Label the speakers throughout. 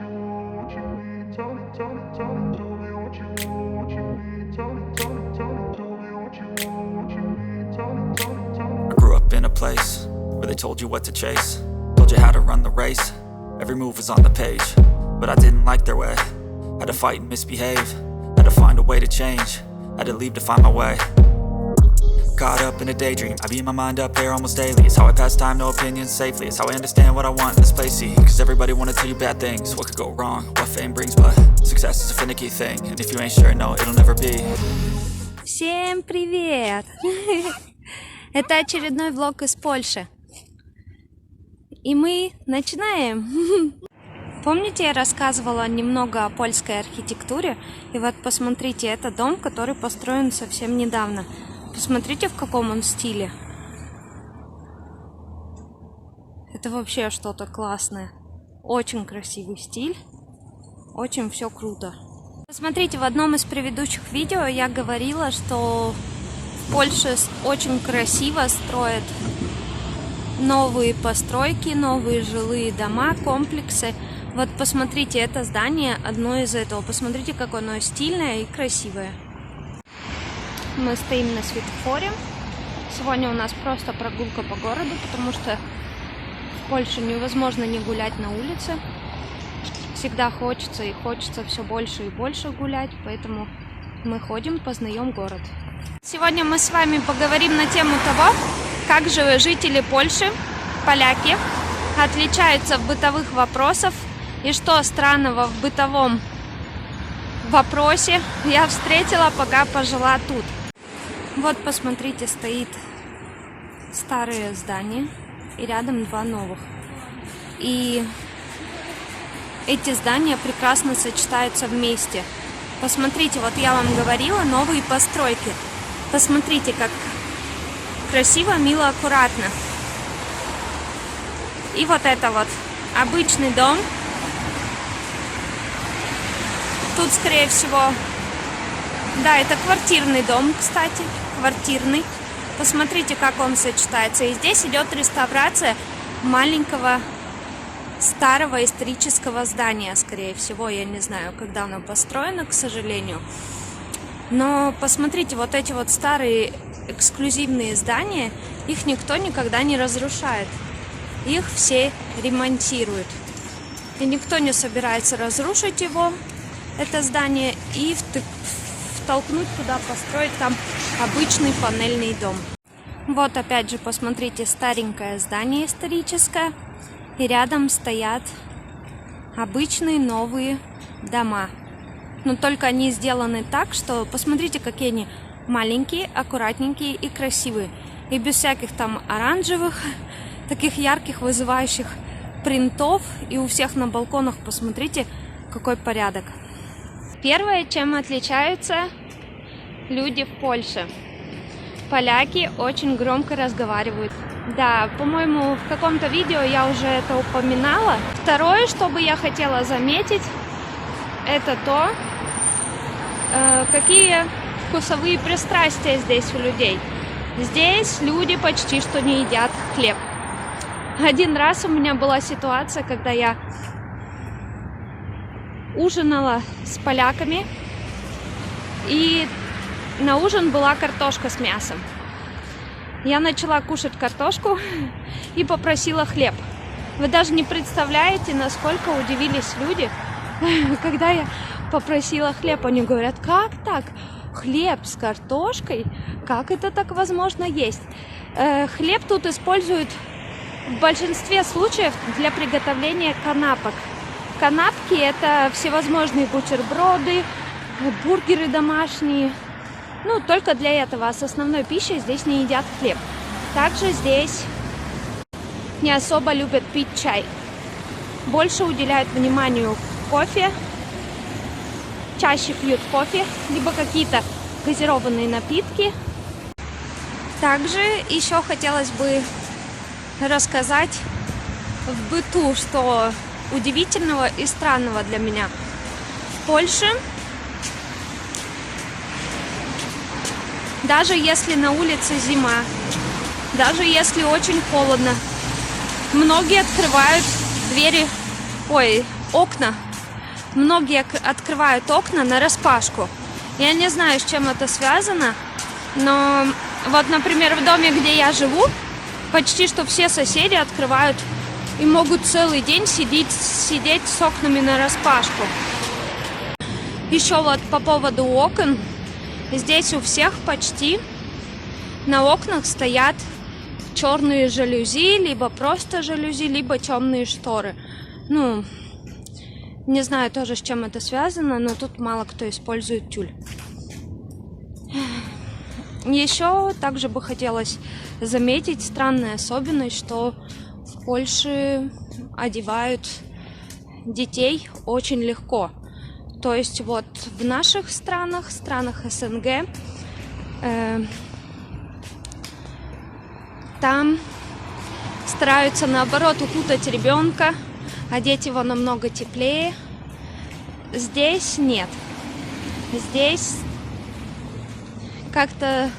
Speaker 1: I grew up in a place where they told you what to chase, told you how to run the race. Every move was on the page, but I didn't like their way. Had to fight and misbehave, had to find a way to change, had to leave to find my way. Caught up in a daydream, I beat my mind up there almost daily. It's how I pass time, no opinions safely. It's how I understand what I want in this place, see. Cause everybody wanna tell you bad things, what could go wrong, what fame brings. But success is a finicky thing, and if you ain't sure, no, it'll never be.
Speaker 2: Всем привет! Это очередной влог из Польши. И мы начинаем! Помните, я рассказывала немного о польской архитектуре? И вот посмотрите, это дом, который построен совсем недавно. Посмотрите, в каком он стиле. Это вообще что-то классное. Очень красивый стиль. Очень все круто. Посмотрите, в одном из предыдущих видео я говорила, что в Польше очень красиво строят новые постройки, новые жилые дома, комплексы. Вот посмотрите, это здание одно из этого. Посмотрите, как оно стильное и красивое. Мы стоим на светофоре. Сегодня у нас просто прогулка по городу, потому что в Польше невозможно не гулять на улице. Всегда хочется и хочется все больше и больше гулять, поэтому мы ходим, познаем город. Сегодня мы с вами поговорим на тему того, как же жители Польши, поляки, отличаются в бытовых вопросах и что странного в бытовом вопросе я встретила, пока пожила тут. Вот посмотрите, стоит старое здание и рядом два новых. И эти здания прекрасно сочетаются вместе. Посмотрите, вот я вам говорила, новые постройки. Посмотрите, как красиво, мило, аккуратно. И вот это вот обычный дом. Тут, скорее всего, да, это квартирный дом, кстати, квартирный. Посмотрите, как он сочетается. И здесь идет реставрация маленького старого исторического здания, скорее всего. Я не знаю, когда оно построено, к сожалению. Но посмотрите, вот эти вот старые эксклюзивные здания, их никто никогда не разрушает. Их все ремонтируют. И никто не собирается разрушить его, это здание, и втолкнуть туда, построить там обычный панельный дом. Вот опять же, посмотрите, старенькое здание историческое. И рядом стоят обычные новые дома. Но только они сделаны так, что посмотрите, какие они маленькие, аккуратненькие и красивые. И без всяких там оранжевых, таких ярких, вызывающих принтов. И у всех на балконах, посмотрите, какой порядок. Первое, чем отличаются люди в Польше. Поляки очень громко разговаривают. Да, по-моему, в каком-то видео я уже это упоминала. Второе, что бы я хотела заметить, это то, какие вкусовые пристрастия здесь у людей. Здесь люди почти что не едят хлеб. Один раз у меня была ситуация, когда я ужинала с поляками, и на ужин была картошка с мясом. Я начала кушать картошку и попросила хлеб. Вы даже не представляете, насколько удивились люди, когда я попросила хлеб. Они говорят, как так? Хлеб с картошкой? Как это так возможно есть? Хлеб тут используют в большинстве случаев для приготовления канапок. Канапки – это всевозможные бутерброды, бургеры домашние. Ну, только для этого, а с основной пищей здесь не едят хлеб. Также здесь не особо любят пить чай. Больше уделяют вниманию кофе. Чаще пьют кофе, либо какие-то газированные напитки. Также еще хотелось бы рассказать в быту, что удивительного и странного для меня. В Польше, даже если на улице зима, даже если очень холодно, многие открывают окна многие открывают окна нараспашку. Я не знаю, с чем это связано, но вот, например, в доме, где я живу, почти что все соседи открывают и могут целый день сидеть с окнами нараспашку. Еще вот по поводу окон. Здесь у всех почти на окнах стоят черные жалюзи, либо просто жалюзи, либо темные шторы. Ну, не знаю тоже, с чем это связано, но тут мало кто использует тюль. Еще также бы хотелось заметить странную особенность, что в Польше одевают детей очень легко. То есть вот в наших странах СНГ, там стараются наоборот укутать ребенка, одеть его намного теплее. Здесь нет. Здесь как-то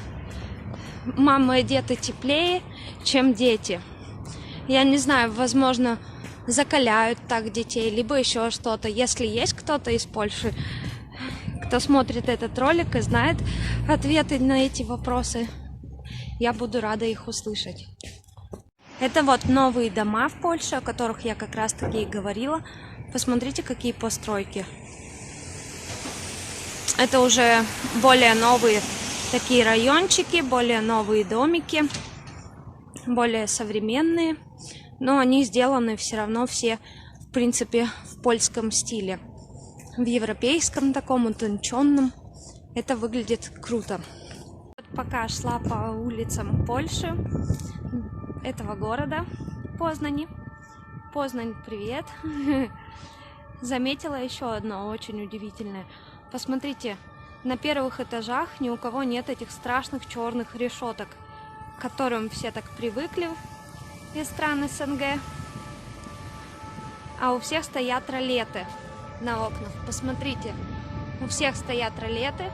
Speaker 2: мамы одеты теплее, чем дети. Я не знаю, возможно, закаляют так детей, либо еще что-то. Если есть кто-то из Польши, кто смотрит этот ролик и знает ответы на эти вопросы, я буду рада их услышать. Это вот новые дома в Польше, о которых я как раз таки и говорила. Посмотрите, какие постройки. Это уже более новые такие райончики, более новые домики, более современные. Но они сделаны все равно все, в принципе, в польском стиле. В европейском таком утонченном. Это выглядит круто. Пока шла по улицам Польши, этого города, Познани. Познань, привет. Заметила еще одно очень удивительное. Посмотрите, на первых этажах ни у кого нет этих страшных черных решеток, к которым все так привыкли из стран СНГ, а у всех стоят ролеты на окнах. Посмотрите, у всех стоят ролеты.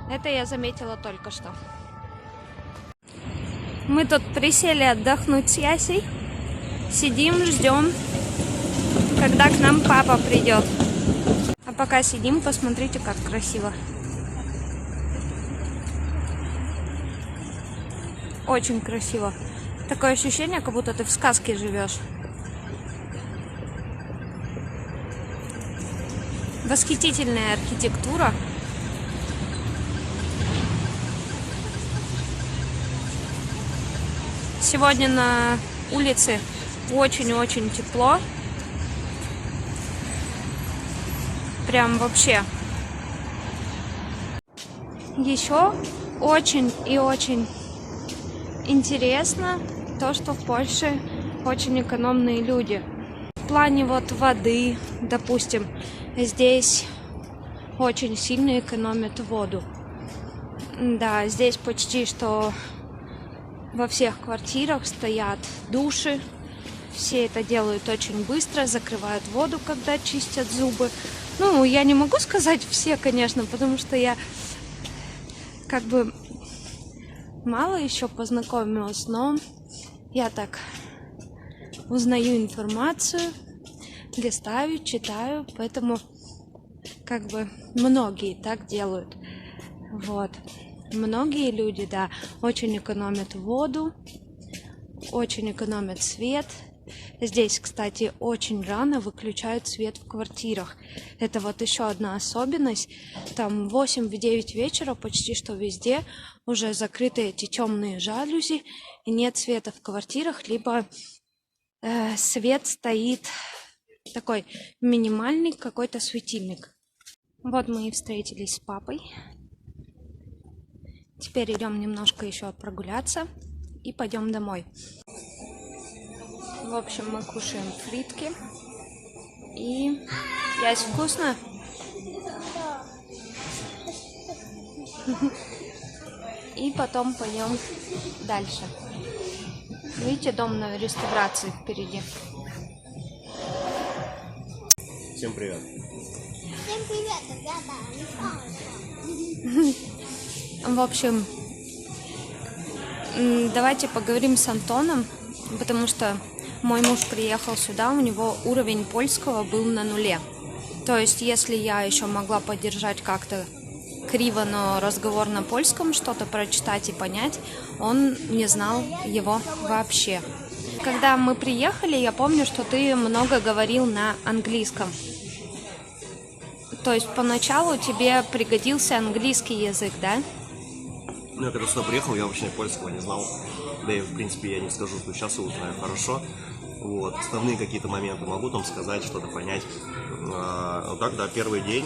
Speaker 2: Это я заметила только что. Мы тут присели отдохнуть с Ясей. Сидим, ждем, когда к нам папа придет. А пока сидим, посмотрите, как красиво. Очень красиво. Такое ощущение, как будто ты в сказке живешь. Восхитительная архитектура. Сегодня на улице очень-очень тепло. Прям вообще. Еще очень и очень интересно то, что в Польше очень экономные люди. В плане вот воды, допустим, здесь очень сильно экономят воду. Да, здесь почти что во всех квартирах стоят души. Все это делают очень быстро, закрывают воду, когда чистят зубы. Ну, я не могу сказать все, конечно, потому что я как бы мало еще познакомилась, но я так узнаю информацию, листаю, читаю, поэтому как бы многие так делают. Вот. Многие люди, да, очень экономят воду, очень экономят свет. Здесь, кстати, очень рано выключают свет в квартирах. Это вот еще одна особенность. Там в 8-9 вечера почти что везде уже закрыты эти темные жалюзи, и нет света в квартирах, либо свет стоит такой минимальный, какой-то светильник. Вот мы и встретились с папой. Теперь идем немножко еще прогуляться и пойдем домой. В общем, мы кушаем фритки. И... Ясь, вкусно? И потом пойдем дальше. Видите, дом на реставрации впереди.
Speaker 3: Всем привет.
Speaker 4: Всем привет, ребята.
Speaker 2: В общем, давайте поговорим с Антоном, потому что мой муж приехал сюда, у него уровень польского был на 0. То есть, если я еще могла поддержать как-то криво, но разговор на польском, что-то прочитать и понять, он не знал его вообще. Когда мы приехали, я помню, что ты много говорил на английском. То есть поначалу тебе пригодился английский язык, да?
Speaker 3: Ну, я когда сюда приехал, я вообще польского не знал. Да и, в принципе, я не скажу, что сейчас его знаю хорошо. Вот. Основные какие-то моменты могу там сказать, что-то понять. Вот так, да, первый день,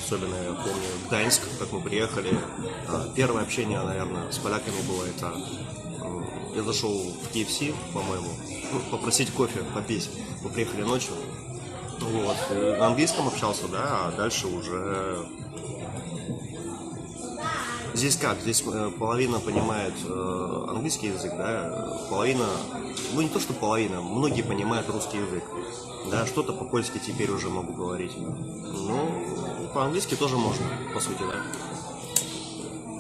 Speaker 3: особенно я помню Гданьск, как мы приехали. Первое общение, наверное, с поляками было это... Я зашел в KFC, по-моему, попросить кофе, попить. Мы приехали ночью. Вот. На английском общался, да, а дальше уже... Здесь как? Здесь половина понимает английский язык, да, половина, ну не то что половина, многие понимают русский язык, да, что-то по-польски теперь уже могу говорить, ну, по-английски тоже можно, по сути, да.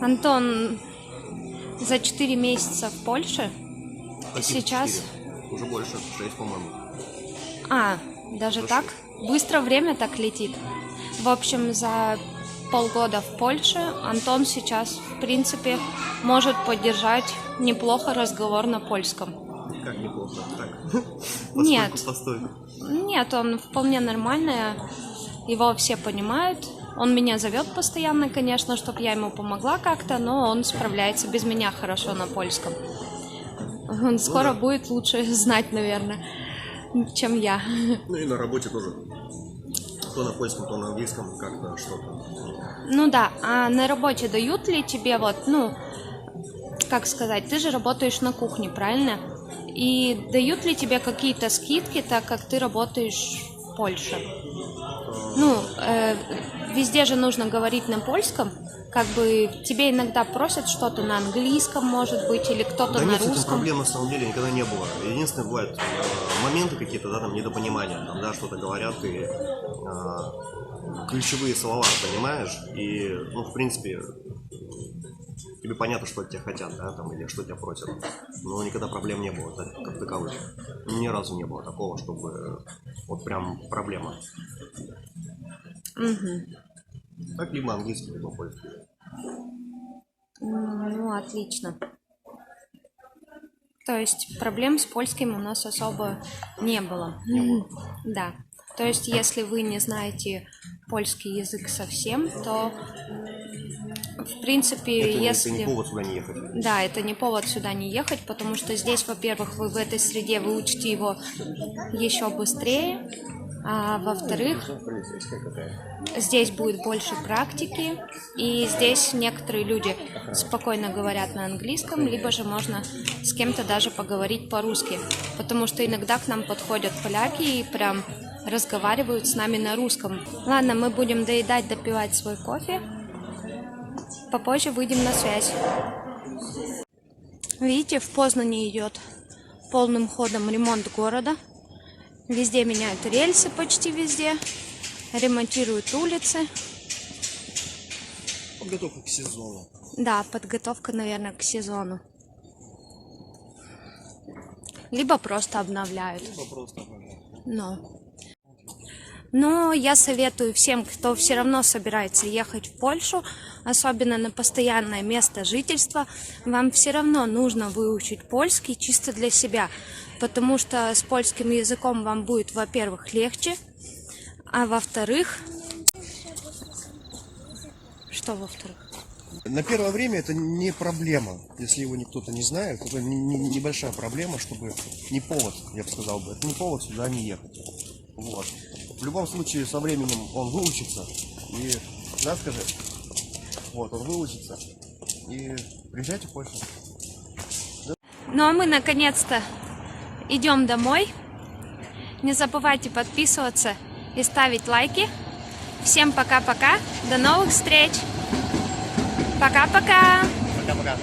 Speaker 2: Антон, за 4 месяца в Польше сейчас...
Speaker 3: 4. Уже больше, 6, по-моему.
Speaker 2: Даже
Speaker 3: За
Speaker 2: так?
Speaker 3: 6.
Speaker 2: Быстро время так летит. В общем, за полгода в Польше Антон сейчас, в принципе, может поддержать неплохо разговор на польском.
Speaker 3: Как неплохо, так?
Speaker 2: Нет.
Speaker 3: Постой.
Speaker 2: Нет, он вполне нормальный, его все понимают. Он меня зовет постоянно, конечно, чтобы я ему помогла как-то, но он справляется без меня хорошо на польском. Он скоро будет лучше знать, наверное, чем я.
Speaker 3: Ну и на работе тоже. То на польском, то на английском как-то что-то.
Speaker 2: Ну да, а на работе дают ли тебе как сказать, ты же работаешь на кухне, правильно? И дают ли тебе какие-то скидки, так как ты работаешь в Польше? Везде же нужно говорить на польском, как бы тебе иногда просят что-то на английском, может быть, или кто-то
Speaker 3: да
Speaker 2: на
Speaker 3: нет, с этим
Speaker 2: русском.
Speaker 3: проблем на самом деле никогда не было. Единственное, бывают моменты какие-то, да, там недопонимания, там, да, что-то говорят, и ключевые слова понимаешь, и, ну, в принципе, тебе понятно, что от тебя хотят, да, там, или что тебя просят. Но никогда проблем не было, так, как таковых. Ни разу не было такого, чтобы вот прям проблема. Так, либо английский, либо польский.
Speaker 2: Ну, отлично. То есть проблем с польским у нас особо не было. Да. То есть, если вы не знаете польский язык совсем, то, в принципе,
Speaker 3: это не повод сюда не ехать.
Speaker 2: Да, это не повод сюда не ехать, потому что здесь, во-первых, вы в этой среде выучите его еще быстрее, а во-вторых, здесь будет больше практики, и здесь некоторые люди спокойно говорят на английском, либо же можно с кем-то даже поговорить по-русски, потому что иногда к нам подходят поляки и прям разговаривают с нами на русском. Ладно, мы будем доедать, допивать свой кофе. Попозже выйдем на связь. Видите, в Познане идет полным ходом ремонт города. Везде меняют рельсы, почти везде. Ремонтируют улицы.
Speaker 3: Подготовка к сезону.
Speaker 2: Да, подготовка, наверное, к сезону. Либо просто обновляют. Но я советую всем, кто все равно собирается ехать в Польшу, особенно на постоянное место жительства, вам все равно нужно выучить польский чисто для себя, потому что с польским языком вам будет, во-первых, легче, а во-вторых... Что во-вторых?
Speaker 5: На первое время это не проблема, если его кто-то не знает, это небольшая проблема, чтобы не повод, я бы сказал бы, это не повод сюда не ехать. Вот. В любом случае, со временем он выучится, и, да, скажи, вот, он выучится, и приезжайте в Польшу. Да?
Speaker 2: Ну а мы наконец-то идем домой. Не забывайте подписываться и ставить лайки. Всем пока-пока, до новых встреч! Пока-пока!
Speaker 3: Пока-пока.